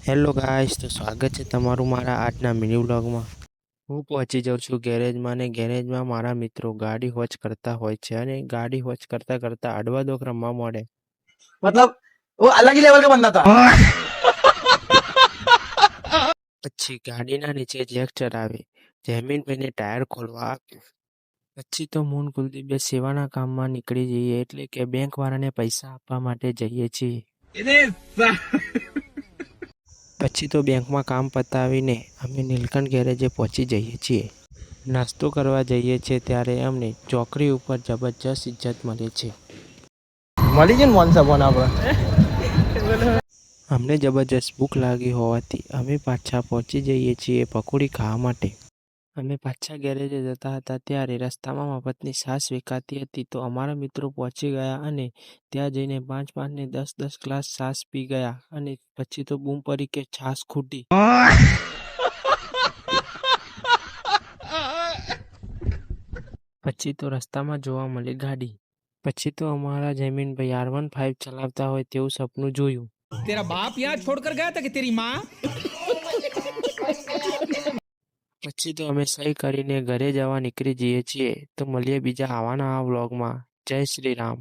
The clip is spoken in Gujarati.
હેલો ગાઈસ, તો સ્વાગત છે તમારું મારા આજના મિની વ્લોગમાં. હું પહોંચી જાઉં છું ગેરેજમાં ને ગેરેજમાં મારા મિત્રો ગાડી વોચ કરતા હોય છે અને ગાડી વોચ કરતા કરતા અડવા દોક રમવા મળે. मतलब वो अलग ही लेवल का बंदा था। પછી ગાડીના નીચે જેક ચડાવી જમીનભાઈને ટાયર ખોલવા આપ્યું. પછી તો મૂન કુલદીપ બે સેવાના કામમાં નીકળી જઈએ, એટલે કે બેંક વાળાને પૈસા આપવા માટે જઈએ છીએ. પછી તો બેંકમાં કામ પતાવીને અમે નીલકંઠ ગેરેજે પહોંચી જઈએ છીએ. નાસ્તો કરવા જઈએ છીએ ત્યારે અમને ચોકડી ઉપર જબરજસ્ત ઇજ્જત મળે છે. મળી ગયું ને મોન સાબોન આપણે અમને જબરજસ્ત ભૂખ લાગી હોવાથી અમે પાછા પહોંચી જઈએ છીએ પકોડી ખાવા માટે. અમે પાછા ગેરેજે જતા હતા ત્યારે રસ્તામાં મફતની છાશ વેચાતી હતી, તો અમારા મિત્રો પહોંચી ગયા અને ત્યાં જઈને 5 ને 10 ગ્લાસ છાશ પી ગયા અને પછી તો બૂમ પડી કે છાશ ખૂટી. પછી તો રસ્તામાં જોવા મળી ગાડી. પછી તો અમારા જમીનભાઈ R15 ચલાવતા હોય તેવું સપનું જોયું. तेरा बाप यहाँ छोड़कर गया था कि तेरी माँ? પછી તો અમે સહી કરીને ઘરે જવા નીકળી જઈએ છીએ. તો મળીએ બીજા આવાના વ્લોગમાં. જય શ્રી રામ.